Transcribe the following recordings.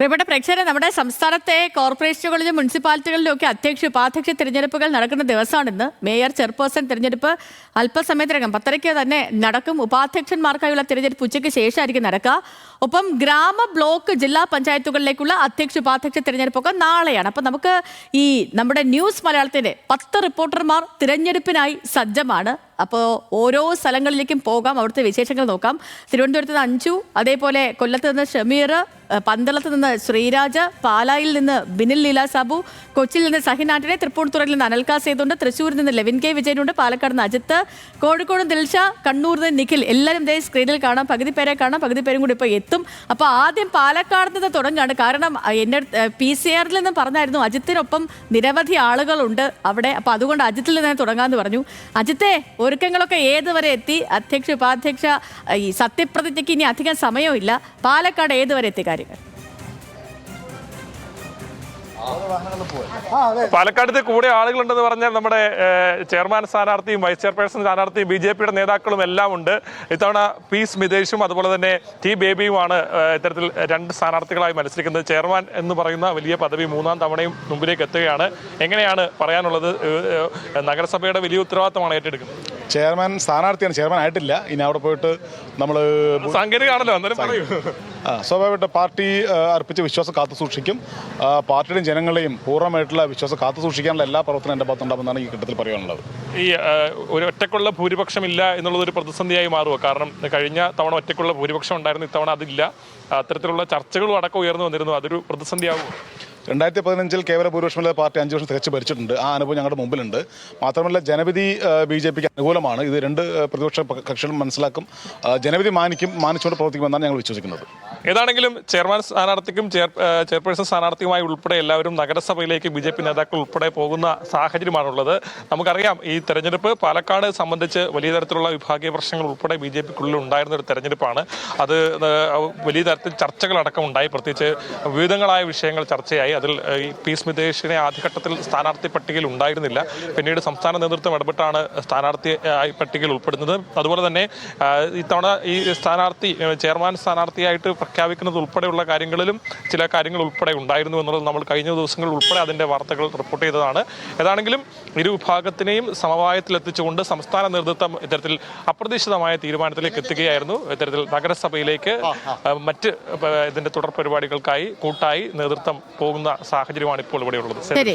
പ്രിയപ്പെട്ട പ്രേക്ഷകരെ, നമ്മുടെ സംസ്ഥാനത്തെ കോർപ്പറേഷനുകളിലും മുനിസിപ്പാലിറ്റികളിലും ഒക്കെ അധ്യക്ഷ ഉപാധ്യക്ഷ തിരഞ്ഞെടുപ്പുകൾ നടക്കുന്ന ദിവസമാണിന്ന്. മേയർ, ചെയർപേഴ്സൺ തിരഞ്ഞെടുപ്പ് അല്പസമയത്തിനകം 10:30 തന്നെ നടക്കും. ഉപാധ്യക്ഷന്മാർക്കായുള്ള തിരഞ്ഞെടുപ്പ് ഉച്ചയ്ക്ക് ശേഷമായിരിക്കും നടക്കുക. ഒപ്പം ഗ്രാമ, ബ്ലോക്ക്, ജില്ലാ പഞ്ചായത്തുകളിലേക്കുള്ള അധ്യക്ഷ ഉപാധ്യക്ഷ തിരഞ്ഞെടുപ്പൊക്കെ നാളെയാണ്. അപ്പം നമുക്ക് ഈ നമ്മുടെ ന്യൂസ് മലയാളത്തിൻ്റെ 10 റിപ്പോർട്ടർമാർ തിരഞ്ഞെടുപ്പിനായി സജ്ജമാണ്. അപ്പോൾ ഓരോ സ്ഥലങ്ങളിലേക്കും പോകാം, അവിടുത്തെ വിശേഷങ്ങൾ നോക്കാം. തിരുവനന്തപുരത്ത് നിന്ന് അഞ്ജു, അതേപോലെ കൊല്ലത്ത് നിന്ന് ഷമീർ, പന്തളത്ത് നിന്ന് ശ്രീരാജ്, പാലായിൽ നിന്ന് ബിനിൽ ലീല സാബു, കൊച്ചിയിൽ നിന്ന് സഹിൻ ആന്റണി, തൃപ്പൂണിത്തുറയിൽ നിന്ന് അനൽക സേതുണ്ട്, തൃശ്ശൂരിൽ നിന്ന് ലെവിൻ കെ വിജയനുണ്ട്, പാലക്കാട് നിന്ന് അജിത്ത്, കോഴിക്കോട് ദിൽഷ, കണ്ണൂരിൽ നിന്ന് നിഖിൽ. എല്ലാവരും ഇതേ സ്ക്രീനിൽ കാണാം. പകുതി പേരെ കാണാം, പകുതി പേരും കൂടി ഇപ്പോൾ എത്തും. അപ്പോൾ ആദ്യം പാലക്കാട് നിന്ന് തുടങ്ങുകയാണ്. കാരണം എന്നെ PCR നിന്ന് പറഞ്ഞായിരുന്നു അജിത്തിനൊപ്പം നിരവധി ആളുകളുണ്ട് അവിടെ. അപ്പോൾ അതുകൊണ്ട് അജിത്തിൽ നിന്ന് തുടങ്ങാമെന്ന് പറഞ്ഞു. അജിത്തെ, ഒരുക്കങ്ങളൊക്കെ ഏതുവരെ എത്തി? അധ്യക്ഷ, ഉപാധ്യക്ഷ, ഈ സത്യപ്രതിജ്ഞയ്ക്ക് ഇനി അധികം സമയമില്ല. പാലക്കാട് ഏതുവരെ എത്തി കാര്യങ്ങൾ? പാലക്കാട് കൂടെ ആളുകളുണ്ടെന്ന് പറഞ്ഞാൽ നമ്മുടെ ചെയർമാൻ സ്ഥാനാർത്ഥിയും വൈസ് ചെയർപേഴ്സൺ സ്ഥാനാർത്ഥിയും BJP നേതാക്കളും എല്ലാം ഉണ്ട്. ഇത്തവണ P സ്മിതേഷും അതുപോലെ തന്നെ T ബേബിയുമാണ് ഇത്തരത്തിൽ 2 സ്ഥാനാർത്ഥികളായി മത്സരിക്കുന്നത്. ചെയർമാൻ എന്ന് പറയുന്ന വലിയ പദവി 3ാം തവണയും മുമ്പിലേക്ക് എത്തുകയാണ്. എങ്ങനെയാണ് പറയാനുള്ളത്? നഗരസഭയുടെ വലിയ ഉത്തരവാദിത്തമാണ് ഏറ്റെടുക്കുന്നത്. ചെയർമാൻ സ്ഥാനാർത്ഥിയാണ്, ചെയർമാൻ ആയിട്ടില്ല. ഇനി അവിടെ പോയിട്ട് നമ്മൾ സാങ്കേതികമാണല്ലോ, അന്നേരം പറയൂ. സ്വാഭാവികമായിട്ട് പാർട്ടി അർപ്പിച്ച വിശ്വാസം കാത്തു സൂക്ഷിക്കും. പാർട്ടിയുടെയും ജനങ്ങളെയും പൂർണ്ണമായിട്ടുള്ള വിശ്വാസം കാത്തു സൂക്ഷിക്കാനുള്ള എല്ലാ പ്രവർത്തനം എൻ്റെ ഭാഗത്തുണ്ടാകുമെന്നാണ് ഈ ഘട്ടത്തിൽ പറയാനുള്ളത്. ഈ ഒരു ഒറ്റക്കുള്ള ഭൂരിപക്ഷം ഇല്ല എന്നുള്ളതൊരു പ്രതിസന്ധിയായി മാറുക. കാരണം കഴിഞ്ഞ തവണ ഒറ്റക്കുള്ള ഭൂരിപക്ഷം ഉണ്ടായിരുന്നു, ഇത്തവണ അതില്ല. അത്തരത്തിലുള്ള ചർച്ചകളും അടക്കം ഉയർന്നു വന്നിരുന്നു. അതൊരു പ്രതിസന്ധിയാകുമോ? 2015 കേവല ഭൂരിപക്ഷമുള്ള പാർട്ടി 5 വർഷം തികച്ചു ഭരിച്ചിട്ടുണ്ട്. ആ അനുഭവം ഞങ്ങളുടെ മുമ്പിലുണ്ട്. മാത്രമല്ല ജനവിധി BJPക്ക് അനുകൂലമാണ്. ഇത് 2 പ്രതിപക്ഷ കക്ഷികളും മനസ്സിലാക്കും, ജനവിധി മാനിച്ചുകൊണ്ട് പ്രവർത്തിക്കുമെന്നാണ് ഞങ്ങൾ വിശ്വസിക്കുന്നത്. ഏതാണെങ്കിലും ചെയർമാൻ സ്ഥാനാർത്ഥിക്കും ചെയർപേഴ്സൺ സ്ഥാനാർത്ഥിയുമായി ഉൾപ്പെടെ എല്ലാവരും നഗരസഭയിലേക്ക് BJP നേതാക്കൾ ഉൾപ്പെടെ പോകുന്ന സാഹചര്യമാണുള്ളത്. നമുക്കറിയാം, ഈ തെരഞ്ഞെടുപ്പ് പാലക്കാട് സംബന്ധിച്ച് വലിയ തരത്തിലുള്ള വിഭാഗീയ പ്രശ്നങ്ങൾ ഉൾപ്പെടെ BJPക്കുള്ളിൽ ഉണ്ടായിരുന്ന ഒരു തെരഞ്ഞെടുപ്പാണ്. അത് വലിയ തരത്തിൽ ചർച്ചകളടക്കം ഉണ്ടായി. പ്രത്യേകിച്ച് വിവിധങ്ങളായ വിഷയങ്ങൾ ചർച്ചയായി. അതിൽ ഈ P സ്മിതേഷിനെ ആദ്യഘട്ടത്തിൽ സ്ഥാനാർത്ഥി പട്ടികയിൽ ഉണ്ടായിരുന്നില്ല. പിന്നീട് സംസ്ഥാന നേതൃത്വം ഇടപെട്ടാണ് സ്ഥാനാർത്ഥി പട്ടികയിൽ ഉൾപ്പെടുന്നത്. അതുപോലെ തന്നെ ഇത്തവണ ഈ സ്ഥാനാർത്ഥി ചെയർമാൻ സ്ഥാനാർത്ഥിയായിട്ട് പ്രഖ്യാപിക്കുന്നത് ഉൾപ്പെടെയുള്ള കാര്യങ്ങളിലും ചില കാര്യങ്ങൾ ഉൾപ്പെടെ ഉണ്ടായിരുന്നു എന്നുള്ളത് നമ്മൾ കഴിഞ്ഞ ദിവസങ്ങളിൽ ഉൾപ്പെടെ അതിൻ്റെ വാർത്തകൾ റിപ്പോർട്ട് ചെയ്തതാണ്. ഏതാണെങ്കിലും ഇരു വിഭാഗത്തിനെയും സമവായത്തിലെത്തിച്ചുകൊണ്ട് സംസ്ഥാന നേതൃത്വം ഇത്തരത്തിൽ അപ്രതീക്ഷിതമായ തീരുമാനത്തിലേക്ക് എത്തുകയായിരുന്നു. ഇത്തരത്തിൽ നഗരസഭയിലേക്ക് മറ്റ് ഇതിൻ്റെ തുടർ പരിപാടികൾക്കായി കൂട്ടായി നേതൃത്വം പോകുന്ന സാഹചര്യമാണ് ഇപ്പോൾ ഇവിടെ ഉള്ളത്. ശരി,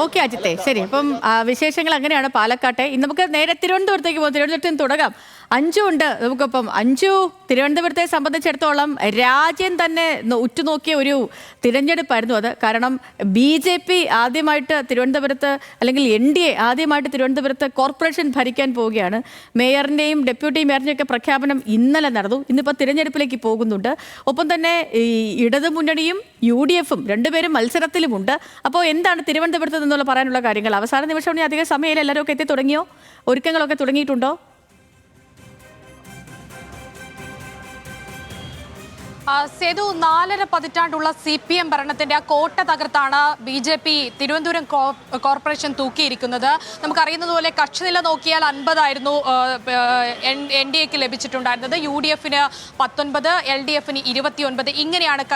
ഓക്കെ അജിത്തെ, ശരി. അപ്പം വിശേഷങ്ങൾ അങ്ങനെയാണ് പാലക്കാട്ടെ. ഇന്ന് നമുക്ക് നേരെ തിരുവനന്തപുരത്തേക്ക് പോകും. തിരുവനന്തപുരത്ത് നിന്ന് തുടങ്ങാം. അഞ്ജു ഉണ്ട് നമുക്കൊപ്പം. അഞ്ജു, തിരുവനന്തപുരത്തെ സംബന്ധിച്ചിടത്തോളം രാജ്യം തന്നെ ഉറ്റുനോക്കിയ ഒരു തിരഞ്ഞെടുപ്പായിരുന്നു അത്. കാരണം BJP ആദ്യമായിട്ട് തിരുവനന്തപുരത്ത്, അല്ലെങ്കിൽ NDA ആദ്യമായിട്ട് തിരുവനന്തപുരത്ത് കോർപ്പറേഷൻ ഭരിക്കാൻ പോവുകയാണ്. മേയറിൻ്റെയും ഡെപ്യൂട്ടി മേയറിൻ്റെയും ഒക്കെ പ്രഖ്യാപനം ഇന്നലെ നടന്നു. ഇന്നിപ്പോൾ തിരഞ്ഞെടുപ്പിലേക്ക് പോകുന്നുണ്ട്. ഒപ്പം തന്നെ ഈ ഇടതു മുന്നണിയും UDFും രണ്ടുപേരും മത്സരത്തിലുമുണ്ട്. അപ്പോൾ എന്താണ് തിരുവനന്തപുരത്ത് നിന്നുള്ള പറയാനുള്ള കാര്യങ്ങൾ? അവസാന നിമിഷം അധികം സമയമില്ല, എല്ലാവരും ഒക്കെ എത്തി തുടങ്ങിയോ? ഒരുക്കങ്ങളൊക്കെ തുടങ്ങിയിട്ടുണ്ടോ? സേതു, 4.5 പതിറ്റാണ്ടുള്ള CPM ഭരണത്തിന്റെ ആ കോട്ട തകർത്താണ് BJP തിരുവനന്തപുരം കോർപ്പറേഷൻ തൂക്കിയിരിക്കുന്നത്. നമുക്കറിയുന്നതുപോലെ കക്ഷിനില നോക്കിയാൽ 50 ആയിരുന്നു NDAക്ക് ലഭിച്ചിട്ടുണ്ടായിരുന്നത്. UDFന് 19, LDFന് 29, ഇങ്ങനെയാണ്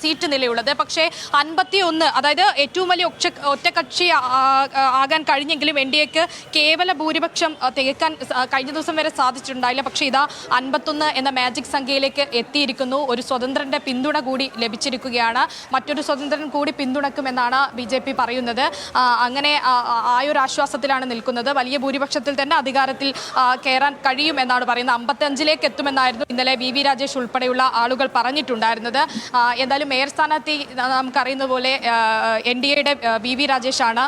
സീറ്റ് നിലയുള്ളത്. പക്ഷേ 51, അതായത് ഏറ്റവും വലിയ ഒറ്റക്കക്ഷി ആകാൻ കഴിഞ്ഞെങ്കിലും NDAക്ക് കേവല ഭൂരിപക്ഷം തികക്കാൻ കഴിഞ്ഞ ദിവസം വരെ സാധിച്ചിട്ടുണ്ടായില്ല. പക്ഷേ ഇതാ 51 എന്ന മാജിക് സംഖ്യയിലേക്ക് എത്തിയിരിക്കുന്നു. ഒരു സ്വതന്ത്രന്റെ പിന്തുണ കൂടി ലഭിച്ചിരിക്കുകയാണ്. മറ്റൊരു സ്വതന്ത്രൻ കൂടി പിന്തുണക്കുമെന്നാണ് BJP പറയുന്നത്. അങ്ങനെ ആയൊരു ആശ്വാസത്തിലാണ് നിൽക്കുന്നത്. വലിയ ഭൂരിപക്ഷത്തിൽ തന്നെ അധികാരത്തിൽ കയറാൻ കഴിയും എന്നാണ് പറയുന്നത്. 55ലേക്ക് എത്തുമെന്നായിരുന്നു ഇന്നലെ VV രാജേഷ് ഉൾപ്പെടെയുള്ള ആളുകൾ പറഞ്ഞിട്ടുണ്ടായിരുന്നത്. എന്തായാലും മേയർ സ്ഥാനാർത്ഥി നമുക്കറിയുന്ന പോലെ NDAയുടെ VV രാജേഷാണ്.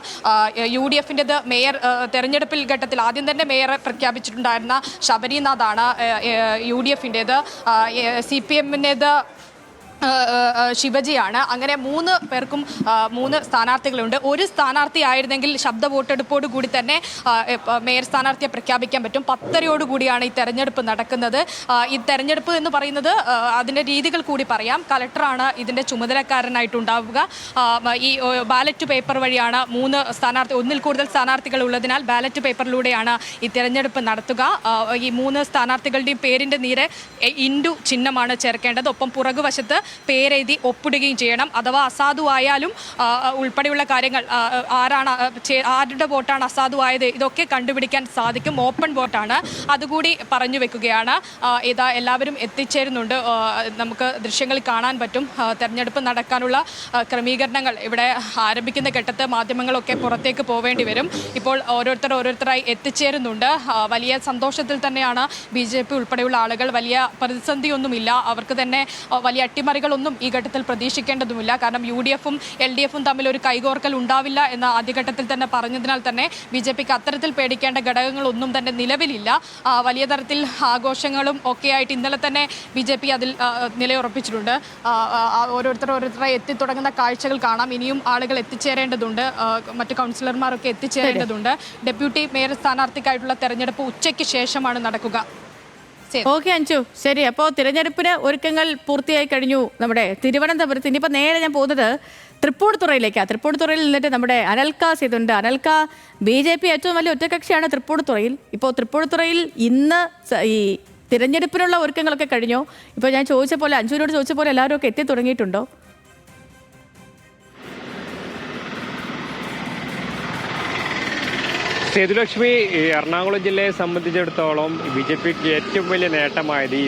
UDFിൻ്റെത് മേയർ തെരഞ്ഞെടുപ്പിൽ ഘട്ടത്തിൽ ആദ്യം തന്നെ മേയറെ പ്രഖ്യാപിച്ചിട്ടുണ്ടായിരുന്ന ശബരിനാഥാണ് UDFിൻ്റെത്. CPMൻ്റെത് ശിവജിയാണ്. അങ്ങനെ 3 പേർക്കും 3 സ്ഥാനാർത്ഥികളുണ്ട്. ഒരു സ്ഥാനാർത്ഥി ആയിരുന്നെങ്കിൽ ശബ്ദ വോട്ടെടുപ്പോട് കൂടി തന്നെ മേയർ സ്ഥാനാർത്ഥിയെ പ്രഖ്യാപിക്കാൻ പറ്റും. 10:30 കൂടിയാണ് ഈ തെരഞ്ഞെടുപ്പ് നടക്കുന്നത്. ഈ തെരഞ്ഞെടുപ്പ് എന്ന് പറയുന്നത് അതിൻ്റെ രീതികൾ കൂടി പറയാം. കളക്ടറാണ് ഇതിൻ്റെ ചുമതലക്കാരനായിട്ടുണ്ടാവുക. ഈ ബാലറ്റ് പേപ്പർ വഴിയാണ് 3 സ്ഥാനാർത്ഥി, ഒന്നിൽ കൂടുതൽ സ്ഥാനാർത്ഥികൾ ഉള്ളതിനാൽ ബാലറ്റ് പേപ്പറിലൂടെയാണ് ഈ തെരഞ്ഞെടുപ്പ് നടത്തുക. ഈ 3 സ്ഥാനാർത്ഥികളുടെയും പേരിൻ്റെ നീരെ ഇൻഡു ചിഹ്നമാണ് ചേർക്കേണ്ടത്. ഒപ്പം പുറകുവശത്ത് പേരെഴുതി ഒപ്പിടുകയും ചെയ്യണം. അഥവാ അസാധുവായാലും ഉൾപ്പെടെയുള്ള കാര്യങ്ങൾ ആരുടെ വോട്ടാണ് അസാധുവായത് ഇതൊക്കെ കണ്ടുപിടിക്കാൻ സാധിക്കും. ഓപ്പൺ വോട്ടാണ്, അതുകൂടി പറഞ്ഞു വെക്കുകയാണ്. ഇതാ എല്ലാവരും എത്തിച്ചേരുന്നുണ്ട്. നമുക്ക് ദൃശ്യങ്ങളിൽ കാണാൻ പറ്റും തെരഞ്ഞെടുപ്പ് നടക്കാനുള്ള ക്രമീകരണങ്ങൾ ഇവിടെ ആരംഭിക്കുന്ന ഘട്ടത്ത് മാധ്യമങ്ങളൊക്കെ പുറത്തേക്ക് പോവേണ്ടി വരും. ഇപ്പോൾ ഓരോരുത്തരായി എത്തിച്ചേരുന്നുണ്ട്. വലിയ സന്തോഷത്തിൽ തന്നെയാണ് BJP ഉൾപ്പെടെയുള്ള ആളുകൾ. വലിയ പ്രതിസന്ധിയൊന്നുമില്ല, അവർക്ക് തന്നെ വലിയ അട്ടിമറികളൊന്നും ഈ ഘട്ടത്തിൽ പ്രതീക്ഷിക്കേണ്ടതുമില്ല. കാരണം UDF-ഉം LDF-ഉം തമ്മിൽ ഒരു കൈകോർക്കൽ ഉണ്ടാവില്ല എന്ന ആദ്യഘട്ടത്തിൽ തന്നെ പറഞ്ഞതിനാൽ തന്നെ BJPക്ക് അത്തരത്തിൽ പേടിക്കേണ്ട ഘടകങ്ങളൊന്നും തന്നെ നിലവിലില്ല. വലിയ തരത്തിൽ ആഘോഷങ്ങളും ഒക്കെയായിട്ട് ഇന്നലെ തന്നെ BJP അതിൽ നിലയുറപ്പിച്ചിട്ടുണ്ട്. ഓരോരുത്തരായി എത്തിത്തുടങ്ങുന്ന കാഴ്ചകൾ കാണാം. ഇനിയും ആളുകൾ എത്തിച്ചേരേണ്ടതുണ്ട്, മറ്റു കൗൺസിലർമാരൊക്കെ എത്തിച്ചേരേണ്ടതുണ്ട്. ഡെപ്യൂട്ടി മേയർ സ്ഥാനാർത്ഥിക്കായിട്ടുള്ള തെരഞ്ഞെടുപ്പ് ഉച്ചയ്ക്ക് ശേഷമാണ് നടക്കുക. ഓക്കെ അഞ്ജു, ശരി. അപ്പോൾ തിരഞ്ഞെടുപ്പിന് ഒരുക്കങ്ങൾ പൂർത്തിയായി കഴിഞ്ഞു നമ്മുടെ തിരുവനന്തപുരത്ത്. ഇനിയിപ്പോൾ നേരെ ഞാൻ പോകുന്നത് തൃപ്പൂണിത്തുറയിലേക്കാണ്. തൃപ്പൂണിത്തുറയിൽ നിന്നിട്ട് നമ്മുടെ അനൽക്ക സേതുണ്ട്. അനൽക്ക, BJP ഏറ്റവും വലിയ ഒറ്റകക്ഷിയാണ് തൃപ്പൂണിത്തുറയിൽ. ഇപ്പോൾ തൃപ്പൂണിത്തുറയിൽ ഇന്ന് ഈ തിരഞ്ഞെടുപ്പിനുള്ള ഒരുക്കങ്ങളൊക്കെ കഴിഞ്ഞോ? ഇപ്പോൾ ഞാൻ ചോദിച്ച പോലെ, അഞ്ജുവിനോട് ചോദിച്ച പോലെ എല്ലാവരും ഒക്കെ എത്തി തുടങ്ങിയിട്ടുണ്ടോ? സേതുലക്ഷ്മി, എറണാകുളം ജില്ലയെ സംബന്ധിച്ചിടത്തോളം BJPക്ക് ഏറ്റവും വലിയ നേട്ടമായത് ഈ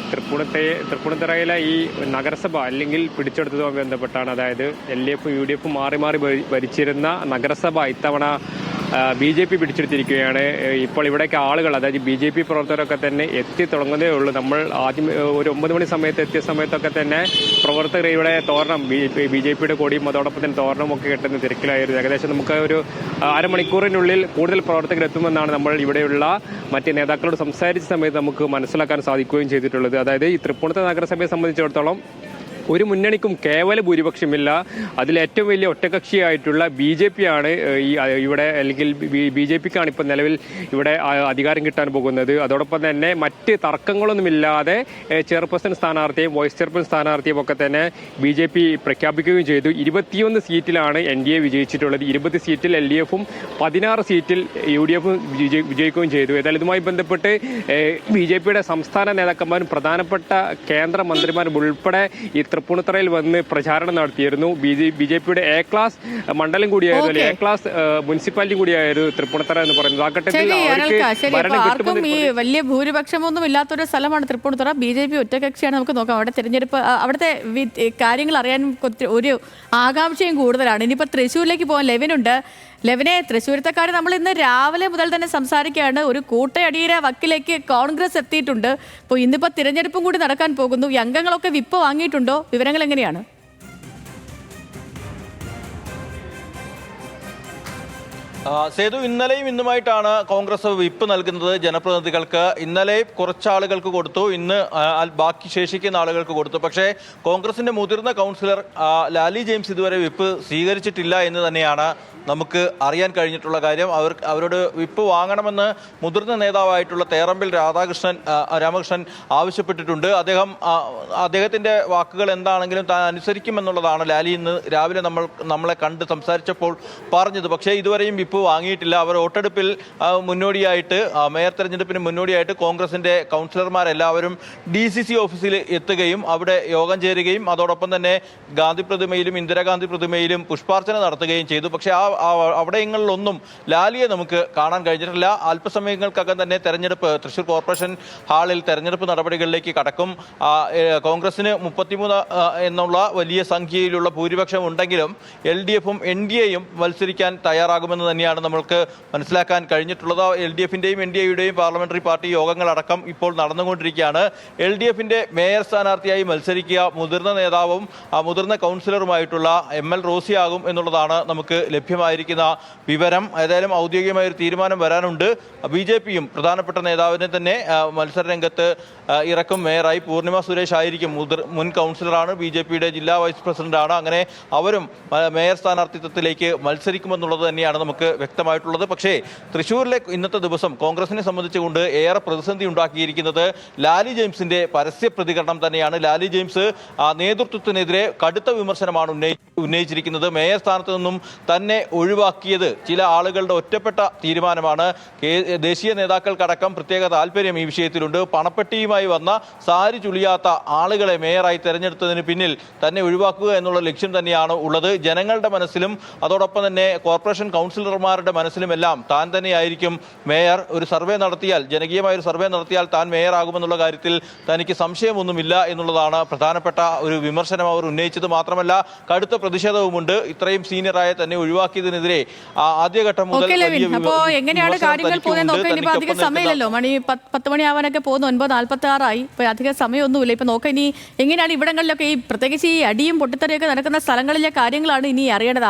തൃപ്പൂണിത്തുറയിലെ ഈ നഗരസഭ അല്ലെങ്കിൽ പിടിച്ചെടുത്തതുമായി ബന്ധപ്പെട്ടാണ്. അതായത് LDF-ഉം UDF-ഉം മാറി മാറി ഭരിച്ചിരുന്ന നഗരസഭ ഇത്തവണ BJP പിടിച്ചെടുത്തിരിക്കുകയാണ്. ഇപ്പോൾ ഇവിടേക്ക് ആളുകൾ, അതായത് BJP പ്രവർത്തകരൊക്കെ തന്നെ എത്തി തുടങ്ങുന്നതേ ഉള്ളൂ. നമ്മൾ ആദ്യം ഒരു 9 മണി സമയത്ത് എത്തിയ സമയത്തൊക്കെ തന്നെ പ്രവർത്തകർ ഇവിടെ തോരണം, BJPയുടെ കൊടിയും അതോടൊപ്പം തന്നെ തോരണവും ഒക്കെ കെട്ടുന്ന തിരക്കിലായിരുന്നു. ഏകദേശം നമുക്ക് ഒരു അരമണിക്കൂറിനുള്ളിൽ കൂടുതൽ പ്രവർത്തകർ എത്തുമെന്നാണ് നമ്മൾ ഇവിടെയുള്ള മറ്റ് നേതാക്കളോട് സംസാരിച്ച സമയത്ത് നമുക്ക് മനസ്സിലാക്കാൻ സാധിക്കുകയും ചെയ്തിട്ടുള്ളത്. അതായത് ഈ തൃപ്പൂണിത്തുറ നഗരസഭയെ സംബന്ധിച്ചിടത്തോളം ഒരു മുന്നണിക്കും കേവല ഭൂരിപക്ഷമില്ല. അതിലേറ്റവും വലിയ ഒറ്റകക്ഷിയായിട്ടുള്ള BJP ആണ് ഇവിടെ, അല്ലെങ്കിൽ BJPക്കാണ് ഇപ്പോൾ നിലവിൽ ഇവിടെ അധികാരം കിട്ടാൻ പോകുന്നത്. അതോടൊപ്പം തന്നെ മറ്റ് തർക്കങ്ങളൊന്നുമില്ലാതെ ചെയർപേഴ്സൺ സ്ഥാനാർത്ഥിയും വൈസ് ചെയർപേഴ്സൺ സ്ഥാനാർത്ഥിയും ഒക്കെ തന്നെ BJP പ്രഖ്യാപിക്കുകയും ചെയ്തു. 21 സീറ്റിലാണ് NDA വിജയിച്ചിട്ടുള്ളത്. 20 സീറ്റിൽ LDF-ഉം 16 സീറ്റിൽ UDF-ഉം വിജയിക്കുകയും ചെയ്തു. ഏതായാലും ഇതുമായി ബന്ധപ്പെട്ട് BJPയുടെ സംസ്ഥാന നേതാക്കന്മാരും പ്രധാനപ്പെട്ട കേന്ദ്ര മന്ത്രിമാരും ഉൾപ്പെടെ ഈ തൃപ്പൂണിത്തുറയിൽ വന്ന് പ്രചാരണം നടത്തിയിരുന്നു. BJPയുടെ A ക്ലാസ് മണ്ഡലം കൂടിയായിരുന്നു, A ക്ലാസ് മുനിസിപ്പാലിറ്റി കൂടിയായിരുന്നു തൃപ്പൂണിത്തുറ എന്ന് പറയുന്നത്. ആ ഘട്ടത്തിൽ ആർക്കും ഈ വലിയ ഭൂരിപക്ഷമൊന്നും ഇല്ലാത്തൊരു സ്ഥലമാണ് തൃപ്പൂണിത്തുറ. BJP ഒറ്റകക്ഷിയാണ്. നമുക്ക് നോക്കാം അവിടെ തിരഞ്ഞെടുപ്പ്, അവിടുത്തെ കാര്യങ്ങൾ അറിയാൻ ഒരു ആകാംക്ഷയും കൂടുതലാണ്. ഇനിയിപ്പോൾ തൃശ്ശൂരിലേക്ക് പോകാൻ ലെവിനുണ്ട്. ലെവിനെ, തൃശ്ശൂരത്തെക്കാർ നമ്മൾ ഇന്ന് രാവിലെ മുതൽ തന്നെ സംസാരിക്കുകയാണ്. ഒരു കൂട്ടയടിയുടെ വക്കിലേക്ക് കോൺഗ്രസ് എത്തിയിട്ടുണ്ട്. ഇപ്പോൾ ഇന്നിപ്പോൾ തിരഞ്ഞെടുപ്പും കൂടി നടക്കാൻ പോകുന്നു. ഈ അംഗങ്ങളൊക്കെ വിപ്പ് വാങ്ങിയിട്ടുണ്ടോ? വിവരങ്ങൾ എങ്ങനെയാണ്? സേതു, ഇന്നലെയും ഇന്നുമായിട്ടാണ് കോൺഗ്രസ് വിപ്പ് നൽകുന്നത് ജനപ്രതിനിധികൾക്ക്. ഇന്നലെ കുറച്ചാളുകൾക്ക് കൊടുത്തു, ഇന്ന് ബാക്കി ശേഷിക്കുന്ന ആളുകൾക്ക് കൊടുത്തു. പക്ഷേ കോൺഗ്രസിന്റെ മുതിർന്ന കൗൺസിലർ ലാലി ജെയിംസ് ഇതുവരെ വിപ്പ് സ്വീകരിച്ചിട്ടില്ല എന്ന് തന്നെയാണ് നമുക്ക് അറിയാൻ കഴിഞ്ഞിട്ടുള്ള കാര്യം. അവരോട് വിപ്പ് വാങ്ങണമെന്ന് മുതിർന്ന നേതാവായിട്ടുള്ള തേറമ്പിൽ രാമകൃഷ്ണൻ ആവശ്യപ്പെട്ടിട്ടുണ്ട്. അദ്ദേഹത്തിന്റെ വാക്കുകൾ എന്താണെങ്കിലും താൻ അനുസരിക്കുമെന്നുള്ളതാണ് ലാലി ഇന്ന് രാവിലെ നമ്മളെ കണ്ട് സംസാരിച്ചപ്പോൾ പറഞ്ഞത്. പക്ഷേ ഇതുവരെയും വിപ്പ് വാങ്ങിയിട്ടില്ല. അവർ വോട്ടെടുപ്പിൽ മുന്നോടിയായിട്ട്, മേയർ തെരഞ്ഞെടുപ്പിന് മുന്നോടിയായിട്ട് കോൺഗ്രസിന്റെ കൗൺസിലർമാരെല്ലാവരും DCC ഓഫീസിൽ എത്തുകയും അവിടെ യോഗം ചേരുകയും അതോടൊപ്പം തന്നെ ഗാന്ധി പ്രതിമയിലും ഇന്ദിരാഗാന്ധി പ്രതിമയിലും പുഷ്പാർച്ചന നടത്തുകയും ചെയ്തു. പക്ഷേ അവിടെങ്ങളിലൊന്നും ലാലിയെ നമുക്ക് കാണാൻ കഴിഞ്ഞിട്ടില്ല. അല്പസമയങ്ങൾക്കകം തന്നെ തൃശ്ശൂർ കോർപ്പറേഷൻ ഹാളിൽ തെരഞ്ഞെടുപ്പ് നടപടികളിലേക്ക് കടക്കും. കോൺഗ്രസിന് 33 എന്നുള്ള വലിയ സംഖ്യയിലുള്ള ഭൂരിപക്ഷം ഉണ്ടെങ്കിലും LDF-ഉം NDA-യും മത്സരിക്കാൻ തയ്യാറാകുമെന്ന് തന്നെയാണ് നമ്മൾക്ക് മനസ്സിലാക്കാൻ കഴിഞ്ഞിട്ടുള്ളത്. LDF-ന്റെയും NDA-യുടെയും പാർലമെന്ററി പാർട്ടി യോഗങ്ങളടക്കം ഇപ്പോൾ നടന്നുകൊണ്ടിരിക്കുകയാണ്. LDF-ന്റെ മേയർ സ്ഥാനാർത്ഥിയായി മത്സരിക്കുക മുതിർന്ന നേതാവും മുതിർന്ന കൗൺസിലറുമായിട്ടുള്ള ML റോസിയാകും എന്നുള്ളതാണ് നമുക്ക് ലഭ്യമായിരിക്കുന്ന വിവരം. ഏതായാലും ഔദ്യോഗികമായ ഒരു തീരുമാനം വരാനുണ്ട്. BJP-യും പ്രധാനപ്പെട്ട നേതാവിനെ തന്നെ മത്സരരംഗത്ത് ഇറക്കും. മേയറായി പൂർണിമ സുരേഷ് ആയിരിക്കും. മുൻ കൗൺസിലറാണ്, BJP-യുടെ ജില്ലാ വൈസ് പ്രസിഡന്റാണ്. അങ്ങനെ അവരും മേയർ സ്ഥാനാർത്ഥിത്വത്തിലേക്ക് മത്സരിക്കുമെന്നുള്ളത് തന്നെയാണ് നമുക്ക് വ്യക്തമായിട്ടുള്ളത്. പക്ഷേ തൃശ്ശൂരിലെ ഇന്നത്തെ ദിവസം കോൺഗ്രസിനെ സംബന്ധിച്ചുകൊണ്ട് ഏറെ പ്രതിസന്ധി ഉണ്ടാക്കിയിരിക്കുന്നത് ലാലി ജെയിംസിന്റെ പരസ്യ പ്രതികരണം തന്നെയാണ്. ലാലി ജെയിംസ് നേതൃത്വത്തിനെതിരെ കടുത്ത വിമർശനമാണ് ഉന്നയിച്ചിരിക്കുന്നത്. മേയർ സ്ഥാനത്ത് നിന്നും തന്നെ ഒഴിവാക്കിയത് ചില ആളുകളുടെ ഒറ്റപ്പെട്ട തീരുമാനമാണ്. ദേശീയ നേതാക്കൾക്കടക്കം പ്രത്യേക താല്പര്യം ഈ വിഷയത്തിലുണ്ട്. പണപ്പെട്ടിയുമായി വന്ന സാരി ചുളിയാത്ത ആളുകളെ മേയറായി തെരഞ്ഞെടുത്തതിന് പിന്നിൽ തന്നെ ഒഴിവാക്കുക എന്നുള്ള ലക്ഷ്യം തന്നെയാണ് ഉള്ളത്. ജനങ്ങളുടെ മനസ്സിലും അതോടൊപ്പം തന്നെ കോർപ്പറേഷൻ കൗൺസിലർമാരുടെ മനസ്സിലുമെല്ലാം താൻ തന്നെയായിരിക്കും മേയർ. ഒരു സർവേ നടത്തിയാൽ, ജനകീയമായ ഒരു സർവേ നടത്തിയാൽ താൻ മേയറാകുമെന്നുള്ള കാര്യത്തിൽ തനിക്ക് സംശയമൊന്നുമില്ല എന്നുള്ളതാണ് പ്രധാനപ്പെട്ട ഒരു വിമർശനം അവർ ഉന്നയിച്ചത്. മാത്രമല്ല കടുത്ത പ്രതിഷേധവുമുണ്ട്. ഇത്രയും സീനിയറായ തന്നെ ഒഴിവാക്കിയതിനെതിരെ ആദ്യഘട്ടം മുതൽ അപ്പോ എങ്ങനെയാണ് കാര്യങ്ങൾ പോകുന്നത് നോക്കാൻ ഇനിയിപ്പോ അധികം സമയമില്ലല്ലോ. മണി 10 മണിയാവാനൊക്കെ പോകുന്നു. 9:46 ഇപ്പൊ അധികം സമയമൊന്നുമില്ല. ഇപ്പൊ നോക്കാം ഇനി എങ്ങനെയാണ് ഇവിടങ്ങളിലൊക്കെ ഈ പ്രത്യേകിച്ച് ഈ അടിയും പൊട്ടിത്തെറിയൊക്കെ നടക്കുന്ന സ്ഥലങ്ങളിലെ കാര്യങ്ങളാണ് ഇനി അറിയേണ്ടത്.